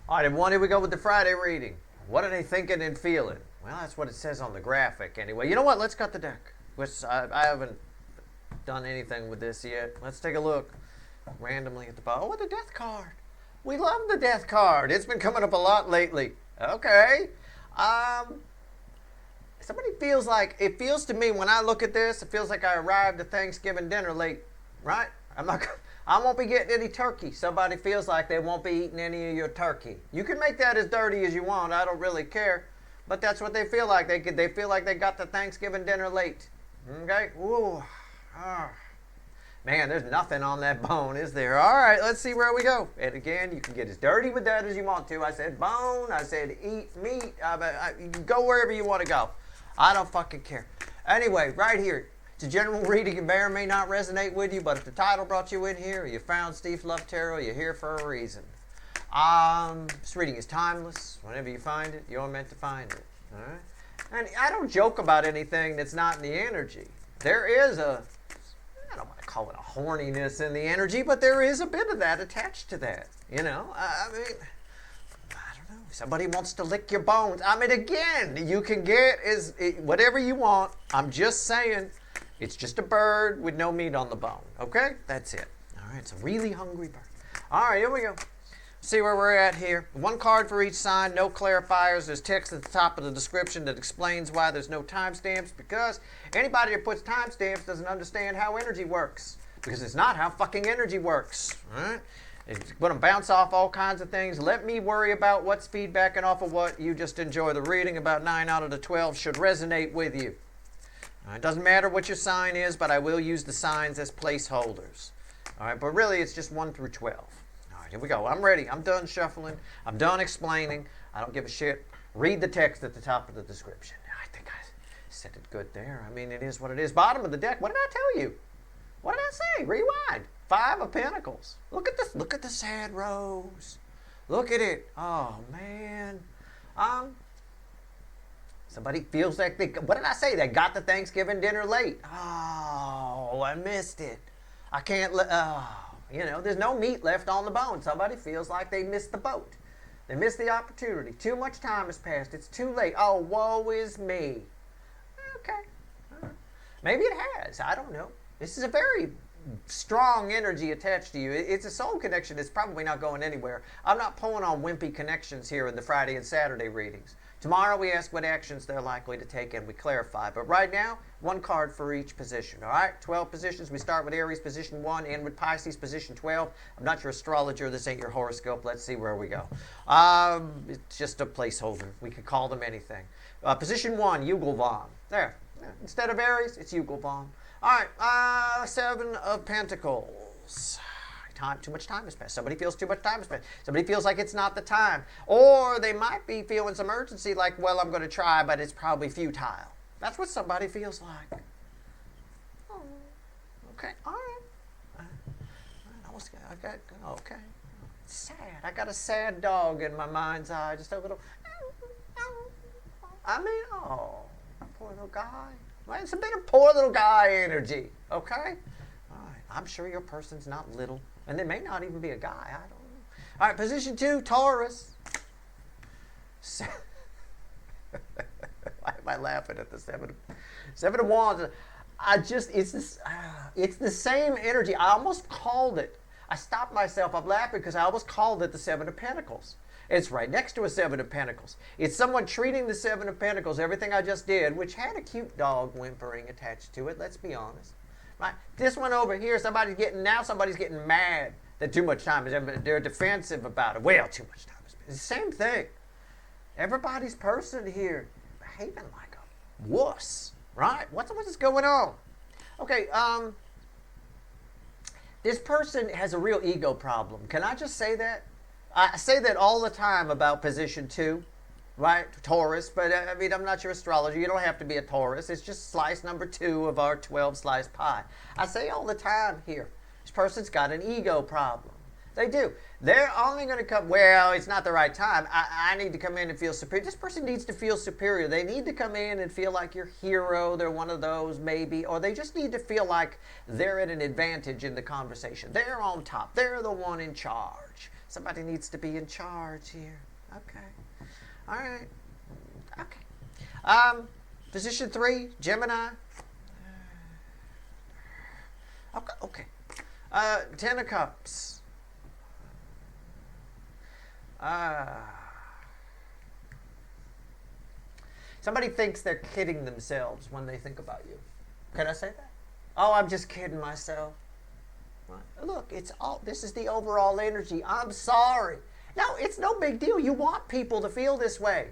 All right, everyone, here we go with the Friday reading. What are they thinking and feeling? Well, that's what it says on the graphic anyway. You know what? Let's cut the deck. I haven't done anything with this yet. Let's take a look randomly at the bottom. Oh, the death card. We love the death card. It's been coming up a lot lately. Okay. Somebody it feels to me when I look at this, it feels like I arrived at Thanksgiving dinner late, right? I won't be getting any turkey. Somebody feels like they won't be eating any of your turkey. You can make that as dirty as you want. I don't really care. But that's what they feel like. They feel like they got the Thanksgiving dinner late. Okay? Ooh. Ah. Man, there's nothing on that bone, is there? All right, let's see where we go. And again, you can get as dirty with that as you want to. I said bone. I said eat meat. You can go wherever you want to go. I don't fucking care. Anyway, right here. It's a general reading. It may or may not resonate with you, but if the title brought you in here, or you found Steve Love Tarot, you're here for a reason. This reading is timeless. Whenever you find it, you're meant to find it. All right? And I don't joke about anything that's not in the energy. There is I don't want to call it a horniness in the energy, but there is a bit of that attached to that. You know, I mean, I don't know. Somebody wants to lick your bones. I mean, again, you can get whatever you want. I'm just saying, it's just a bird with no meat on the bone. Okay? That's it. All right, it's a really hungry bird. All right, here we go. See where we're at here. One card for each sign, no clarifiers. There's text at the top of the description that explains why there's no timestamps, because anybody that puts timestamps doesn't understand how energy works, because it's not how fucking energy works. All right? It's going to bounce off all kinds of things. Let me worry about what's feedbacking off of what. You just enjoy the reading. About 9 out of the 12 should resonate with you. All right? It doesn't matter what your sign is, but I will use the signs as placeholders. All right, but really it's just 1 through 12. Here we go. I'm ready. I'm done shuffling. I'm done explaining. I don't give a shit. Read the text at the top of the description. I think I said it good there. I mean, it is what it is. Bottom of the deck. What did I tell you? What did I say? Rewind. 5 of Pentacles. Look at this. Look at the sad rose. Look at it. Oh, man. Somebody feels like what did I say? They got the Thanksgiving dinner late. Oh, I missed it. I can't you know, there's no meat left on the bone. Somebody feels like they missed the boat. They missed the opportunity. Too much time has passed. It's too late. Oh, woe is me. Okay. Maybe it has. I don't know. This is a very strong energy attached to you. It's a soul connection that's probably not going anywhere. I'm not pulling on wimpy connections here in the Friday and Saturday readings. Tomorrow we ask what actions they're likely to take and we clarify. But right now, 1 card for each position. All right? 12 positions. We start with Aries position 1, end with Pisces position 12. I'm not your astrologer. This ain't your horoscope. Let's see where we go. It's just a placeholder. We could call them anything. Position 1, Yugelvon. There. Instead of Aries, it's Yugelvon. All right. 7 of Pentacles. Too much time has passed. Somebody feels too much time has passed. Somebody feels like it's not the time. Or they might be feeling some urgency like, well, I'm going to try, but it's probably futile. That's what somebody feels like. Oh, okay. All right. Okay. It's sad. I got a sad dog in my mind's eye. Just a little. I mean, oh, poor little guy. Well, it's a bit of poor little guy energy. Okay? All right. I'm sure your person's not little. And they may not even be a guy. I don't know. All right, position 2, Taurus. Why am I laughing at the 7 of Wands? It's the same energy. I almost called it. I stopped myself. I'm laughing because I almost called it the 7 of Pentacles. It's right next to a 7 of Pentacles. It's someone treating the 7 of Pentacles, everything I just did, which had a cute dog whimpering attached to it, let's be honest. Right? This one over here, somebody's getting mad that too much time is. They're defensive about it. Well, too much time is. It's the same thing. Everybody's person here behaving like a wuss, right? What's going on? Okay, this person has a real ego problem. Can I just say that? I say that all the time about position 2. Right, Taurus, but I mean, I'm not your astrologer. You don't have to be a Taurus. It's just slice number 2 of our 12-slice pie. I say all the time here, this person's got an ego problem. They do. They're only going to come, well, it's not the right time. I need to come in and feel superior. This person needs to feel superior. They need to come in and feel like your hero. They're one of those, maybe. Or they just need to feel like they're at an advantage in the conversation. They're on top. They're the one in charge. Somebody needs to be in charge here. Okay. All right. Okay. Position 3, Gemini. Okay. 10 of Cups. Somebody thinks they're kidding themselves when they think about you. Can I say that? Oh, I'm just kidding myself. Look, this is the overall energy. I'm sorry. No, it's no big deal. You want people to feel this way.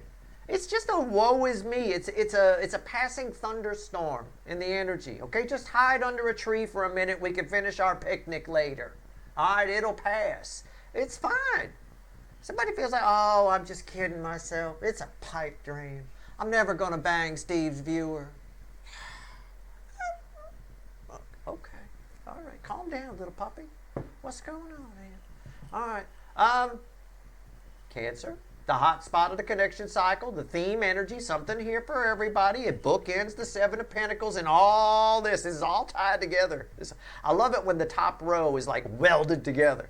It's just a woe is me. It's a passing thunderstorm in the energy. Okay, just hide under a tree for a minute. We can finish our picnic later. All right, it'll pass. It's fine. Somebody feels like, oh, I'm just kidding myself. It's a pipe dream. I'm never going to bang Steve's viewer. Okay. All right. Calm down, little puppy. What's going on, man? All right. Cancer. The hot spot of the connection cycle. The theme energy. Something here for everybody. It bookends the 7 of Pentacles and all this. This is all tied together. I love it when the top row is like welded together.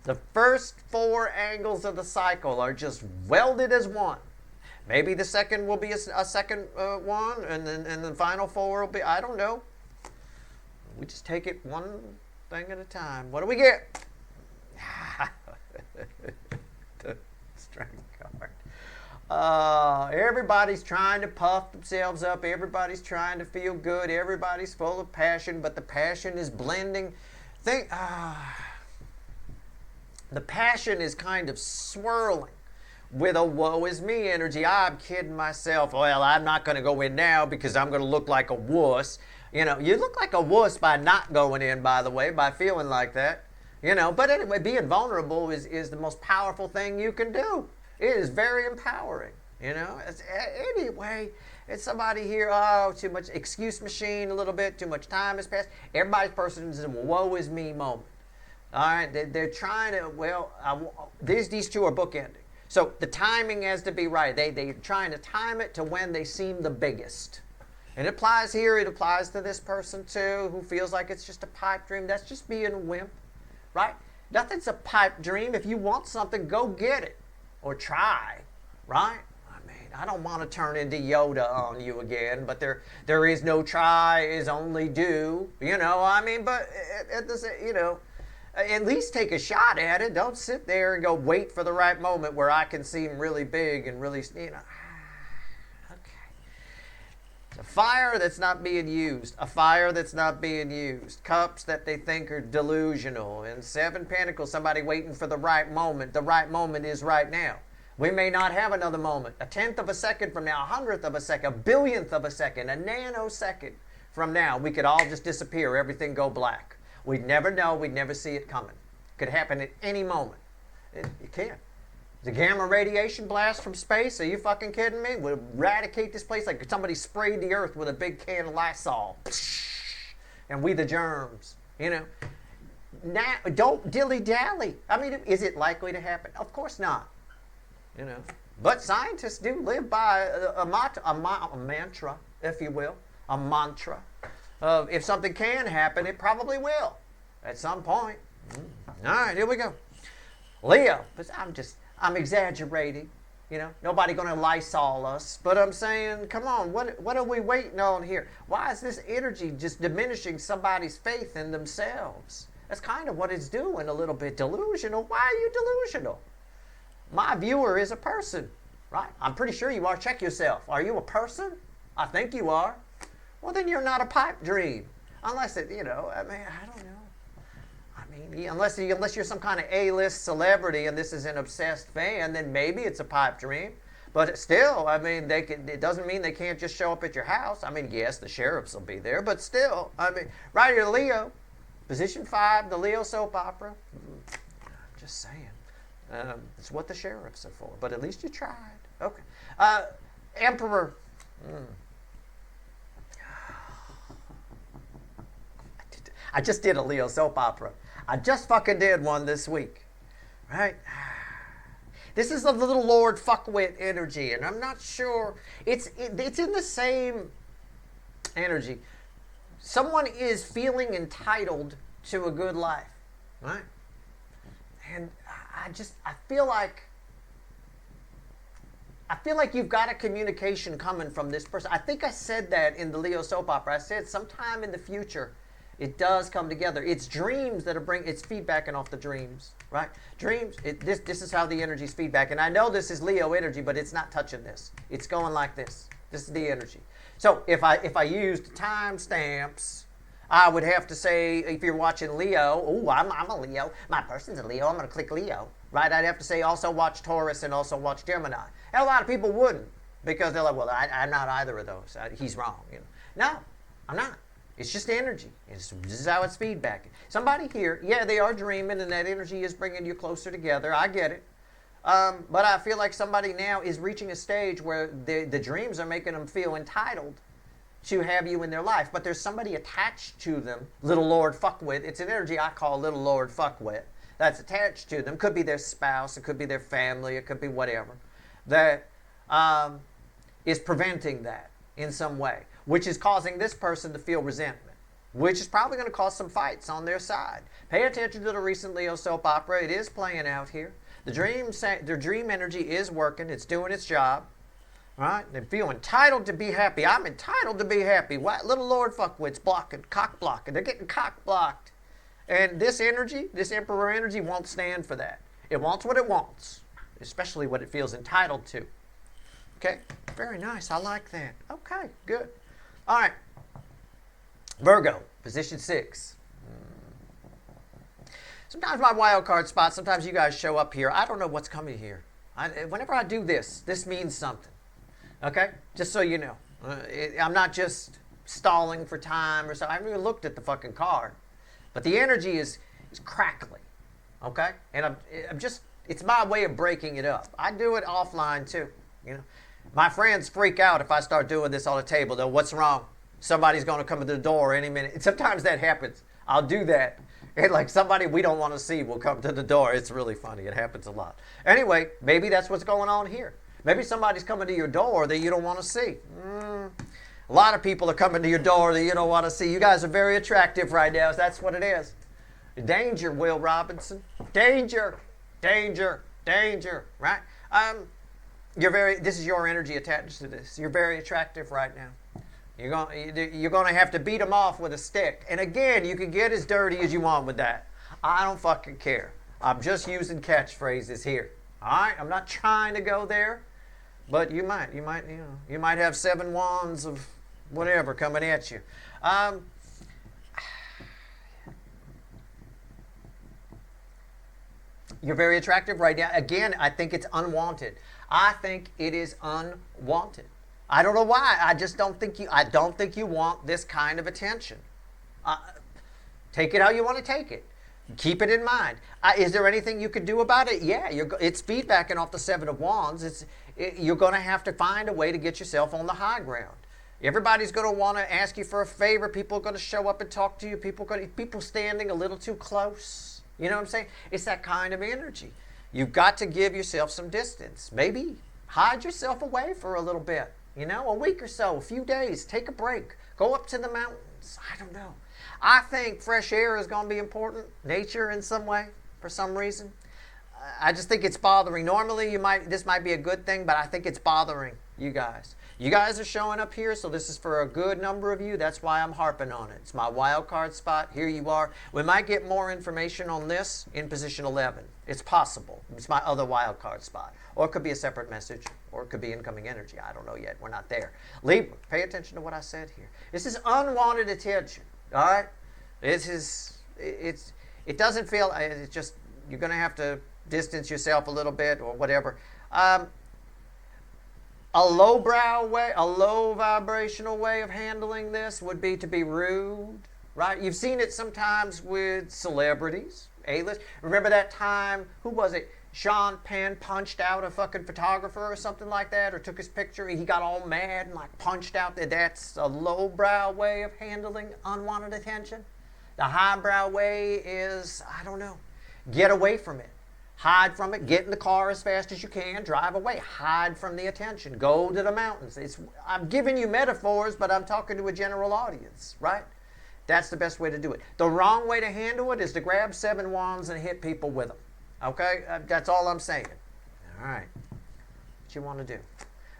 The first 4 angles of the cycle are just welded as one. Maybe the second will be a second one, and then the final 4 will be, I don't know. We just take it one thing at a time. What do we get? The Strength card. Everybody's trying to puff themselves up. Everybody's trying to feel good. Everybody's full of passion, but the passion is blending. The passion is kind of swirling with a woe is me energy. I'm kidding myself. Well, I'm not going to go in now because I'm going to look like a wuss. You know, you look like a wuss by not going in, by the way, by feeling like that. You know, but anyway, being vulnerable is the most powerful thing you can do. It is very empowering. You know, anyway, it's somebody here, oh, too much excuse machine a little bit, too much time has passed. Everybody's person is in a woe is me moment. All right, they're trying to, well, these two are bookending. So the timing has to be right. They're trying to time it to when they seem the biggest. And it applies here. It applies to this person too, who feels like it's just a pipe dream. That's just being a wimp, right? Nothing's a pipe dream. If you want something, go get it or try, right? I mean, I don't want to turn into Yoda on you again, but there is no try, is only do. You know, I mean, but at the, you know, at least take a shot at it. Don't sit there and go wait for the right moment where I can seem really big and really, you know. Okay. It's a fire that's not being used. A fire that's not being used. Cups that they think are delusional. And 7 Pentacles, somebody waiting for the right moment. The right moment is right now. We may not have another moment. A 1/10 of a second from now, a 100th of a second, a 1,000,000th of a second, a nanosecond from now, we could all just disappear, everything go black. We'd never know. We'd never see it coming. Could happen at any moment. You can't. The gamma radiation blast from space, are you fucking kidding me? Would eradicate this place like somebody sprayed the earth with a big can of Lysol. And we the germs, you know. Now, don't dilly-dally. I mean, is it likely to happen? Of course not. You know. But scientists do live by a mantra, if you will. A mantra. If something can happen, it probably will at some point. All right, here we go. Leo, I'm exaggerating. You know, nobody going to Lysol us. But I'm saying, come on, what are we waiting on here? Why is this energy just diminishing somebody's faith in themselves? That's kind of what it's doing, a little bit delusional. Why are you delusional? My viewer is a person, right? I'm pretty sure you are. Check yourself. Are you a person? I think you are. Well, then you're not a pipe dream. Unless it, you know, I mean, I don't know. I mean, unless you're some kind of A-list celebrity and this is an obsessed fan, then maybe it's a pipe dream. But still, I mean, it doesn't mean they can't just show up at your house. I mean, yes, the sheriffs will be there, but still, I mean, right here, Leo, position 5, the Leo soap opera. Just saying. It's what the sheriffs are for, but at least you tried. Okay. Emperor. I just did a Leo soap opera. I just fucking did one this week. Right? This is a little Lord Fuckwit energy, and I'm not sure. It's in the same energy. Someone is feeling entitled to a good life. Right? And I feel like you've got a communication coming from this person. I think I said that in the Leo soap opera. I said sometime in the future, it does come together. It's dreams that are it's feedbacking off the dreams, right? Dreams, this is how the energy's feedback. And I know this is Leo energy, but it's not touching this. It's going like this. This is the energy. So if I used timestamps, I would have to say, if you're watching Leo, oh, I'm a Leo. My person's a Leo. I'm going to click Leo, right? I'd have to say also watch Taurus and also watch Gemini. And a lot of people wouldn't, because they're like, well, I'm not either of those. He's wrong. You know? No, I'm not. It's just energy. This is how it's feedbacking. Somebody here, yeah, they are dreaming, and that energy is bringing you closer together. I get it. But I feel like somebody now is reaching a stage where the dreams are making them feel entitled to have you in their life. But there's somebody attached to them, little Lord Fuckwit. It's an energy I call little Lord Fuckwit that's attached to them. Could be their spouse. It could be their family. It could be whatever. That is preventing that in some way, which is causing this person to feel resentment, which is probably going to cause some fights on their side. Pay attention to the recent Leo soap opera. It is playing out here. Their dream energy is working. It's doing its job. Right? They feel entitled to be happy. I'm entitled to be happy. What? Little Lord Fuckwit's blocking, cock blocking. They're getting cock blocked. And this energy, this Emperor energy, won't stand for that. It wants what it wants, especially what it feels entitled to. Okay? Very nice. I like that. Okay, good. All right. Virgo, position 6. Sometimes my wild card spot, sometimes you guys show up here. I don't know what's coming here. Whenever I do this means something. Okay? Just so you know. I'm not just stalling for time or something. I haven't even looked at the fucking card. But the energy is crackling. Okay? And I'm just, it's my way of breaking it up. I do it offline too. You know? My friends freak out if I start doing this on the table. They'll, what's wrong? Somebody's going to come to the door any minute. And sometimes that happens. I'll do that. And like somebody we don't want to see will come to the door. It's really funny. It happens a lot. Anyway, maybe that's what's going on here. Maybe somebody's coming to your door that you don't want to see. A lot of people are coming to your door that you don't want to see. You guys are very attractive right now. That's what it is. Danger, Will Robinson. Danger, danger, danger. Right? This is your energy attached to this. You're very attractive right now. You're going to have to beat them off with a stick. And again, you can get as dirty as you want with that. I don't fucking care. I'm just using catchphrases here. All right? I'm not trying to go there, but you might have 7 wands of whatever coming at you. You're very attractive right now. Again, I think it's unwanted. I think it is unwanted. I don't know why. I don't think you want this kind of attention. Take it how you want to take it. Keep it in mind. Is there anything you could do about it? Yeah, it's feedbacking off the 7 of Wands. You're going to have to find a way to get yourself on the high ground. Everybody's going to want to ask you for a favor. People are going to show up and talk to you. People standing a little too close. You know what I'm saying? It's that kind of energy. You've got to give yourself some distance. Maybe hide yourself away for a little bit. You know, a week or so, a few days. Take a break. Go up to the mountains. I don't know. I think fresh air is going to be important. Nature in some way, for some reason. I just think it's bothering. Normally, this might be a good thing, but I think it's bothering you guys. You guys are showing up here, so this is for a good number of you. That's why I'm harping on it. It's my wild card spot. Here you are. We might get more information on this in position 11. It's possible. It's my other wild card spot. Or it could be a separate message, or it could be incoming energy. I don't know yet. We're not there. Libra, pay attention to what I said here. This is unwanted attention. All right? It doesn't feel, it's just, you're going to have to distance yourself a little bit or whatever. A low vibrational way of handling this would be to be rude, right? You've seen it sometimes with celebrities, A-list. Remember that time, who was it? Sean Penn punched out a fucking photographer or something like that, or took his picture, and he got all mad and like punched out. That's a lowbrow way of handling unwanted attention. The highbrow way is, I don't know, get away from it. Hide from it. Get in the car as fast as you can. Drive away. Hide from the attention. Go to the mountains. I'm giving you metaphors, but I'm talking to a general audience, right? That's the best way to do it. The wrong way to handle it is to grab 7 wands and hit people with them. Okay? That's all I'm saying. All right. What you want to do?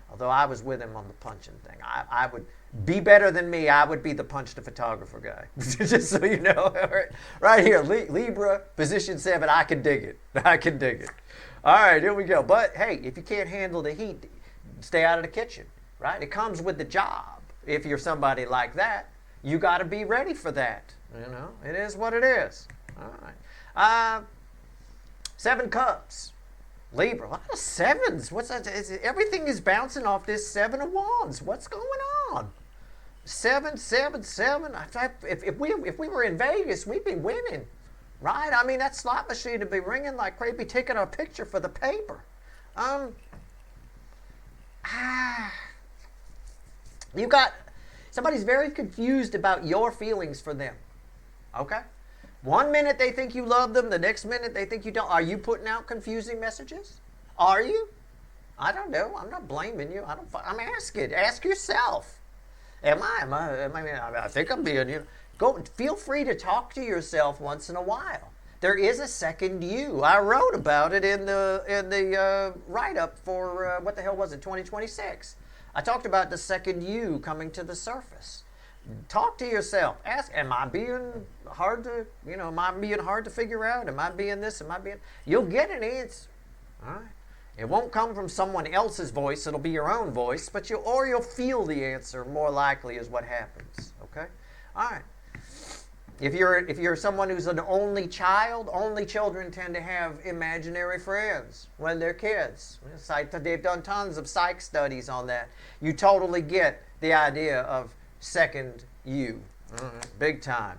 Although I was with him on the punching thing. I would be better than me. I would be the punch the photographer guy. Just so you know. Right here, Libra, position 7. I can dig it. I can dig it. All right, here we go. But hey, if you can't handle the heat, stay out of the kitchen. Right? It comes with the job. If you're somebody like that, you got to be ready for that. You know, it is what it is. All right. 7 Cups. Libra, a lot of 7s. What's that? Everything is bouncing off this 7 of Wands. What's going on? 7, 7, 7. If we were in Vegas, we'd be winning, right? I mean, that slot machine would be ringing like crazy, taking a picture for the paper. You got somebody's very confused about your feelings for them. Okay. One minute they think you love them, the next minute they think you don't. Are you putting out confusing messages? Are you? I don't know. I'm not blaming you. I'm asking. Ask yourself. I think I'm being, feel free to talk to yourself once in a while. There is a second you. I wrote about it in the write-up for, what the hell was it, 2026. I talked about the second you coming to the surface. Talk to yourself. Ask, am I being hard to figure out? Am I being this? Am I being... You'll get an answer. All right? It won't come from someone else's voice. It'll be your own voice, but you'll feel the answer more likely is what happens. Okay? All right. If you're someone who's an only child, only children tend to have imaginary friends when they're kids. They've done tons of psych studies on that. You totally get the idea of second you. Big time.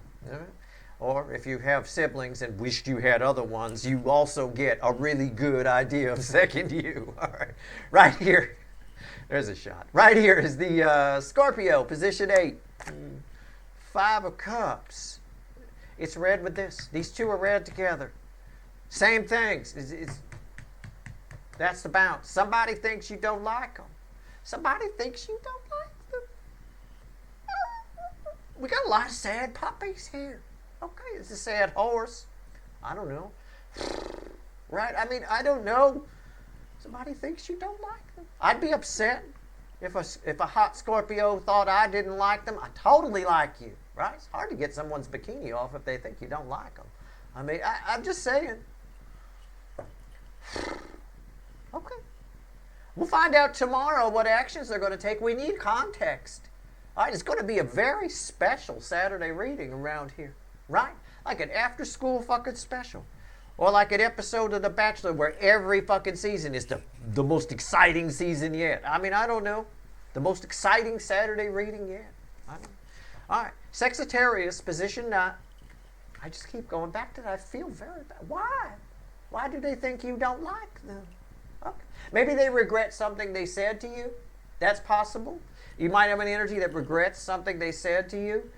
Or if you have siblings and wished you had other ones, you also get a really good idea of second you. All right. Right here, there's a shot. Right here is the Scorpio, position 8. 5 of Cups. It's red with this. These two are red together. Same things. That's the bounce. Somebody thinks you don't like them. Somebody thinks you don't like them. We got a lot of sad puppies here. Okay, it's a sad horse. I don't know. Right? I mean, I don't know. Somebody thinks you don't like them. I'd be upset if a hot Scorpio thought I didn't like them. I totally like you. Right? It's hard to get someone's bikini off if they think you don't like them. I mean, I'm just saying. Okay. We'll find out tomorrow what actions they're going to take. We need context. All right, it's going to be a very special Saturday reading around here. Right? Like an after-school fucking special. Or like an episode of The Bachelor where every fucking season is the most exciting season yet. I mean, I don't know. The most exciting Saturday reading yet. I don't know. All right. Sagittarius, position 9. I just keep going back to that. I feel very bad. Why? Why do they think you don't like them? Okay. Maybe they regret something they said to you. That's possible. You might have an energy that regrets something they said to you,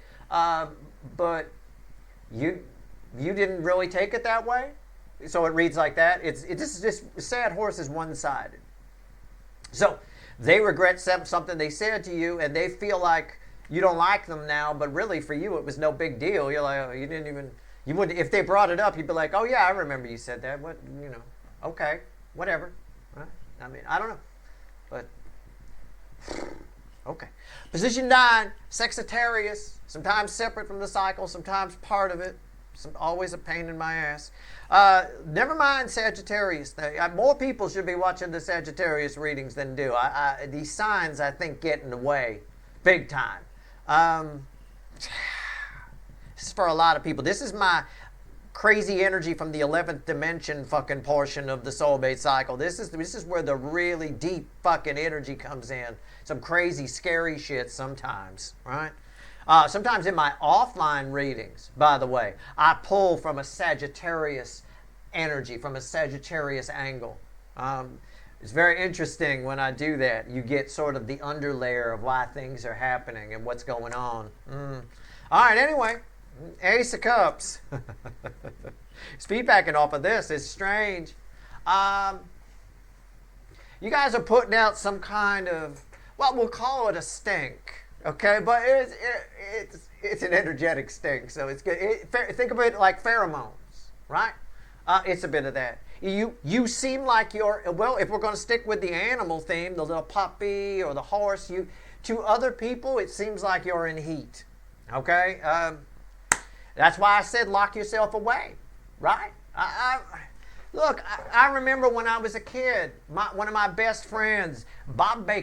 but you didn't really take it that way. So it reads like that. This sad horse is one-sided. So they regret something they said to you, and they feel like you don't like them now, but really for you it was no big deal. You're like, oh, you wouldn't. If they brought it up, you'd be like, oh yeah, I remember you said that. What, okay, whatever. Right? I mean, I don't know, but okay. Position 9, Sagittarius. Sometimes separate from the cycle, sometimes part of it. Always a pain in my ass. Never mind Sagittarius. More people should be watching the Sagittarius readings than do. These signs, I think, get in the way big time. This is for a lot of people. This is my crazy energy from the 11th dimension fucking portion of the soulmate cycle. This is where the really deep fucking energy comes in. Some crazy, scary shit sometimes, right? Sometimes in my offline readings, by the way, I pull from a Sagittarius energy, from a Sagittarius angle. It's very interesting when I do that. You get sort of the underlayer of why things are happening and what's going on. All right, anyway, Ace of Cups. It's feedbacking off of this. It's strange. You guys are putting out some kind of, well, we'll call it a stink. Okay, but it's an energetic stink, so it's good. Think of it like pheromones, right? It's a bit of that. You seem like you're, well, if we're going to stick with the animal theme, the little puppy or the horse, to other people, it seems like you're in heat. Okay? That's why I said lock yourself away. Right? Look, I remember when I was a kid, one of my best friends, Bobby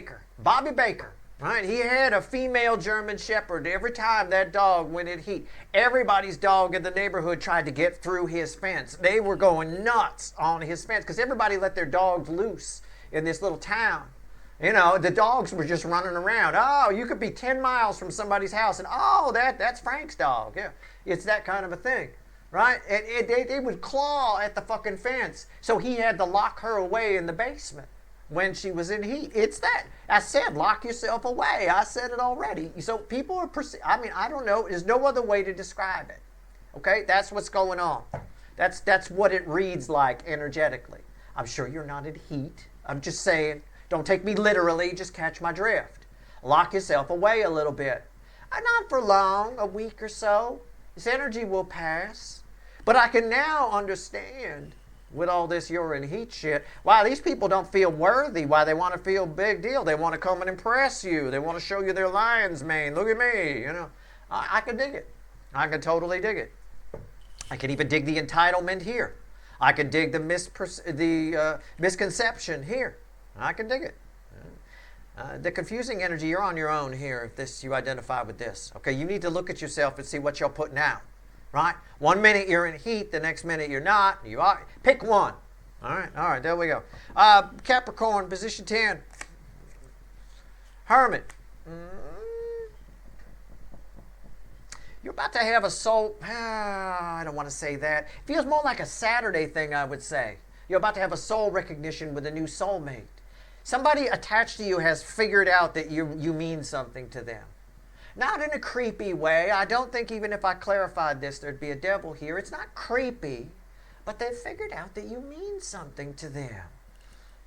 Baker, right? He had a female German Shepherd. Every time that dog went in heat, everybody's dog in the neighborhood tried to get through his fence. They were going nuts on his fence because everybody let their dogs loose in this little town. You know, the dogs were just running around. Oh, you could be 10 miles from somebody's house and, oh, that's Frank's dog. Yeah, it's that kind of a thing. Right? And they would claw at the fucking fence. So he had to lock her away in the basement when she was in heat. It's that. I said, lock yourself away. I said it already. So people are, I don't know. There's no other way to describe it. Okay? That's what's going on. That's what it reads like energetically. I'm sure you're not in heat. I'm just saying, don't take me literally. Just catch my drift. Lock yourself away a little bit. Not for long, a week or so. This energy will pass. But I can now understand with all this you're in heat shit, why these people don't feel worthy, why they want to feel big deal. They want to come and impress you. They want to show you their lion's mane. Look at me, you know. I can dig it. I can totally dig it. I can even dig the entitlement here. I can dig the misconception here. I can dig it. The confusing energy, you're on your own here if you identify with this. Okay, you need to look at yourself and see what you're putting out. Right? 1 minute you're in heat, the next minute you're not. You are. Pick one. All right, there we go. Capricorn, position 10. Hermit. You're about to have a soul. I don't want to say that. Feels more like a Saturday thing, I would say. You're about to have a soul recognition with a new soulmate. Somebody attached to you has figured out that you mean something to them. Not in a creepy way. I don't think even if I clarified this, there'd be a devil here. It's not creepy, but they've figured out that you mean something to them.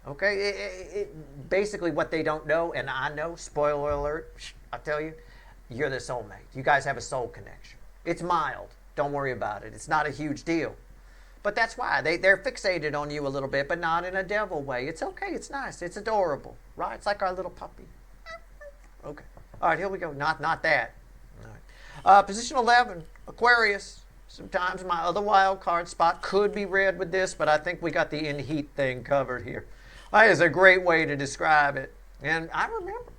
Okay? Basically what they don't know, and I know, spoiler alert, I'll tell you, you're their soulmate. You guys have a soul connection. It's mild. Don't worry about it. It's not a huge deal. But that's why. They're fixated on you a little bit, but not in a devil way. It's okay. It's nice. It's adorable. Right? It's like our little puppy. Okay. All right, here we go. Not that. All right. Position 11, Aquarius. Sometimes my other wild card spot could be read with this, but I think we got the in heat thing covered here. That is a great way to describe it. And I remember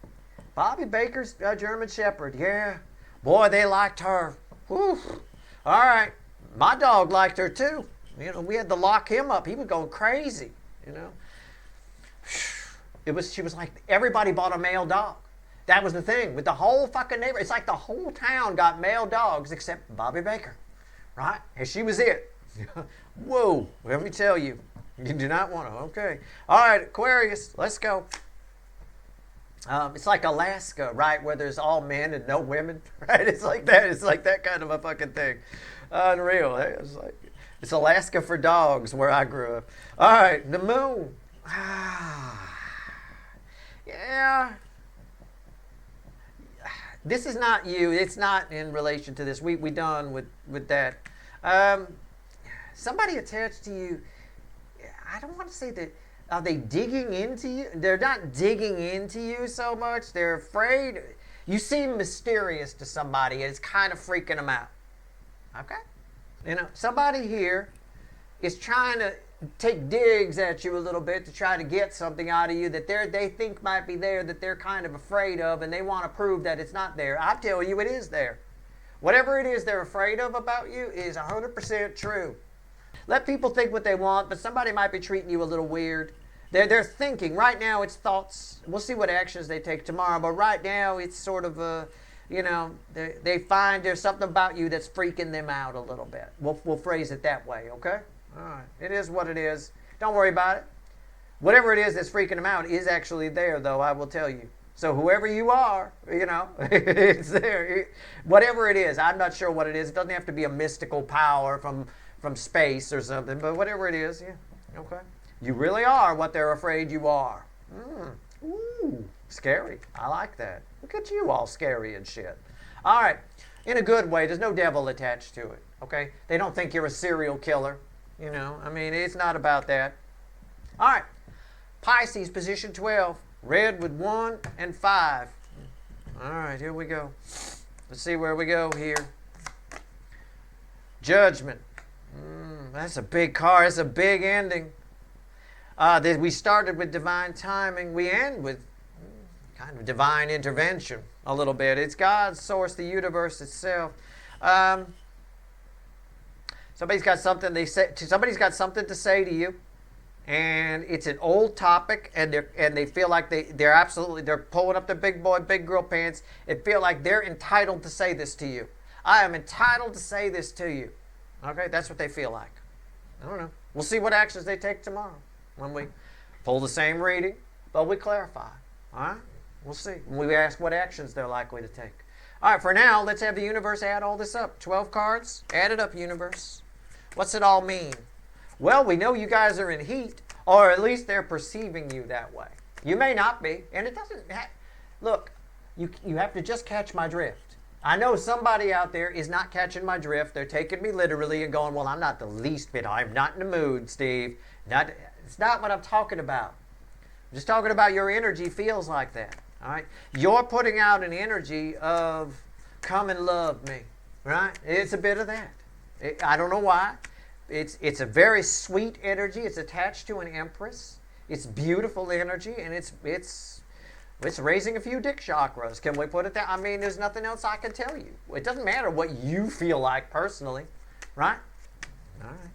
Bobby Baker's German Shepherd. Yeah. Boy, they liked her. Whew. All right. My dog liked her too. You know, we had to lock him up. He was going crazy, you know. She was like, everybody bought a male dog. That was the thing with the whole fucking neighborhood. It's like the whole town got male dogs except Bobby Baker, right? And she was it. Whoa, let me tell you, you do not want to. Okay. All right, Aquarius, let's go. It's like Alaska, right, where there's all men and no women, right? It's like that. It's like that kind of a fucking thing. Unreal. It's Alaska for dogs where I grew up. All right, the moon. Yeah. This is not you. It's not in relation to this. We done with that. Somebody attached to you, I don't want to say that, are they digging into you? They're not digging into you so much. They're afraid. You seem mysterious to somebody, and it's kind of freaking them out. Okay? You know, somebody here is trying to take digs at you a little bit to try to get something out of you that they think might be there, that they're kind of afraid of, and they want to prove that it's not there. I tell you, it is there. Whatever it is they're afraid of about you is 100% true. Let people think what they want, but somebody might be treating you a little weird. They're thinking. Right now it's thoughts. We'll see what actions they take tomorrow, but right now it's sort of a, you know, they find there's something about you that's freaking them out a little bit. We'll phrase it that way, okay? All right. It is what it is. Don't worry about it. Whatever it is that's freaking them out is actually there, though, I will tell you. So whoever you are, you know, it's there. Whatever it is, I'm not sure what it is. It doesn't have to be a mystical power from space or something, but whatever it is, yeah, okay. You really are what they're afraid you are. Ooh, scary. I like that. Look at you all scary and shit. All right, in a good way. There's no devil attached to it, okay? They don't think you're a serial killer. You know, I mean, it's not about that. All right. Pisces, position 12. Red with 1 and 5. All right, here we go. Let's see where we go here. Judgment. That's a big card. That's a big ending. We started with divine timing. We end with kind of divine intervention a little bit. It's God's source, the universe itself. Somebody's got something to say to you, and it's an old topic, and they feel like they're pulling up their big boy, big girl pants and feel like they're entitled to say this to you. I am entitled to say this to you. Okay, that's what they feel like. I don't know. We'll see what actions they take tomorrow when we pull the same reading, but we clarify. All right, we'll see. We ask what actions they're likely to take. All right, for now, let's have the universe add all this up. 12 cards. Add it up, universe. What's it all mean? Well, we know you guys are in heat, or at least they're perceiving you that way. You may not be, and it doesn't... Look, you have to just catch my drift. I know somebody out there is not catching my drift. They're taking me literally and going, well, I'm not the least bit. I'm not in the mood, Steve. It's not what I'm talking about. I'm just talking about your energy feels like that. All right? You're putting out an energy of come and love me. Right? It's a bit of that. I don't know why. It's a very sweet energy. It's attached to an empress. It's beautiful energy, and it's raising a few dick chakras. Can we put it that? I mean, there's nothing else I can tell you. It doesn't matter what you feel like personally, right? All right.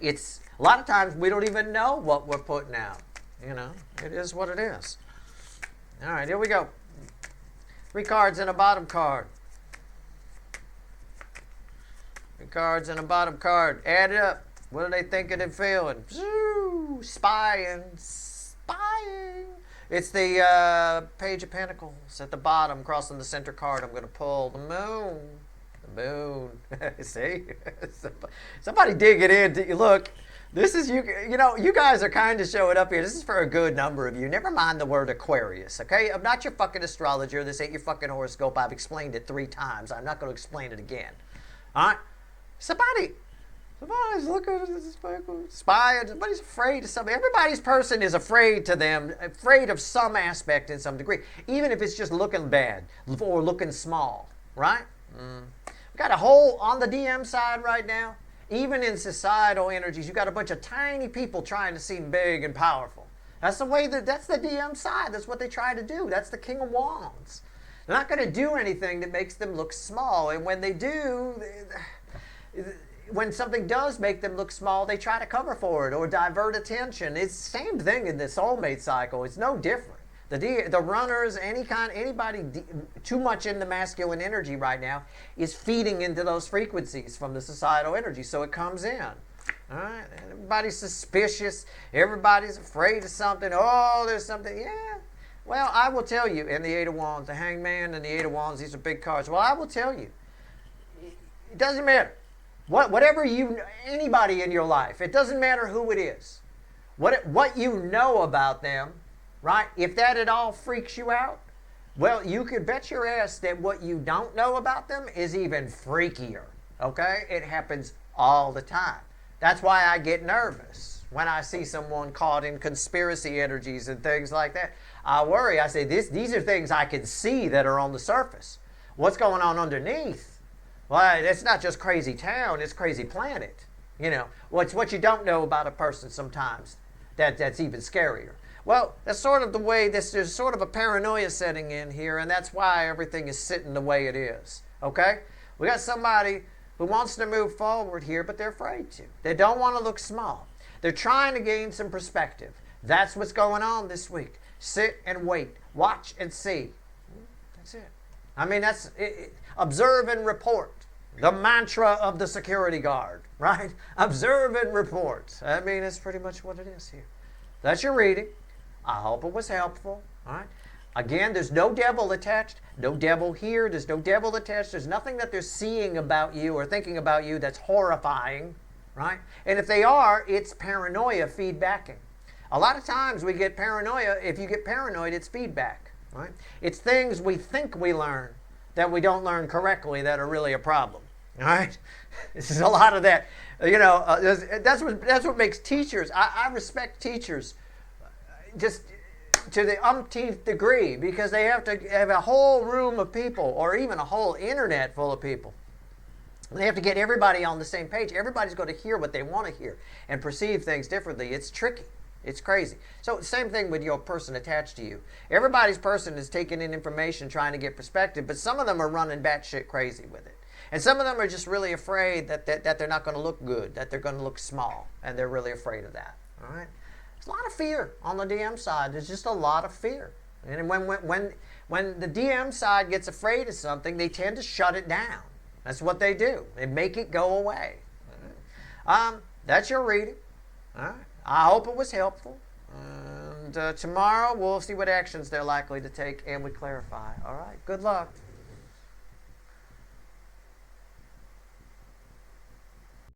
It's a lot of times we don't even know what we're putting out. You know, it is what it is. All right, here we go. 3 cards and a bottom card. 3 cards and a bottom card. Add it up. What are they thinking and feeling? Spying. It's the Page of Pentacles at the bottom, crossing the center card. I'm going to pull the moon. The moon. See? Somebody dig it in. Look, this is you. You know, you guys are kind of showing up here. This is for a good number of you. Never mind the word Aquarius, okay? I'm not your fucking astrologer. This ain't your fucking horoscope. I've explained it 3 times. I'm not going to explain it again. All right? Somebody's looking at this spy. Somebody's afraid of something. Everybody's person is afraid to them, afraid of some aspect in some degree, even if it's just looking bad or looking small, right? We got a whole, on the DM side right now, even in societal energies, you got a bunch of tiny people trying to seem big and powerful. That's the way that's the DM side. That's what they try to do. That's the King of Wands. They're not going to do anything that makes them look small, and when they do... when something does make them look small, they try to cover for it or divert attention. It's the same thing in the soulmate cycle. It's no different. The runners, anybody too much in the masculine energy right now is feeding into those frequencies from the societal energy, so it comes in. All right? Everybody's suspicious. Everybody's afraid of something. Oh, there's something. Yeah. Well, I will tell you, in the Eight of Wands, the Hangman and the Eight of Wands, these are big cards. Well, I will tell you, it doesn't matter. Whatever anybody in your life, it doesn't matter who it is. What you know about them, right? If that at all freaks you out, well, you could bet your ass that what you don't know about them is even freakier, okay? It happens all the time. That's why I get nervous when I see someone caught in conspiracy energies and things like that. I worry. I say, these are things I can see that are on the surface. What's going on underneath? Well, it's not just crazy town, it's crazy planet. You know, it's what you don't know about a person sometimes that's even scarier. Well, that's sort of the way there's sort of a paranoia setting in here, and that's why everything is sitting the way it is. Okay? We got somebody who wants to move forward here, but they're afraid to. They don't want to look small. They're trying to gain some perspective. That's what's going on this week. Sit and wait. Watch and see. That's it. I mean, that's it. Observe and report. The mantra of the security guard, right? Observe and report. I mean, that's pretty much what it is here. That's your reading. I hope it was helpful. All right. Again, there's no devil attached. No devil here. There's no devil attached. There's nothing that they're seeing about you or thinking about you that's horrifying, right? And if they are, it's paranoia feedbacking. A lot of times we get paranoia. If you get paranoid, it's feedback, right? It's things we think we learn that we don't learn correctly that are really a problem. All right? This is a lot of that. That's what makes teachers. I respect teachers just to the umpteenth degree, because they have to have a whole room of people, or even a whole internet full of people. They have to get everybody on the same page. Everybody's going to hear what they want to hear and perceive things differently. It's tricky. It's crazy. So same thing with your person attached to you. Everybody's person is taking in information, trying to get perspective, but some of them are running batshit crazy with it. And some of them are just really afraid that they're not going to look good, that they're going to look small, and they're really afraid of that. All right? There's a lot of fear on the DM side. There's just a lot of fear. And when the DM side gets afraid of something, they tend to shut it down. That's what they do. They make it go away. That's your reading. All right. I hope it was helpful. And tomorrow we'll see what actions they're likely to take, and we clarify. All right. Good luck.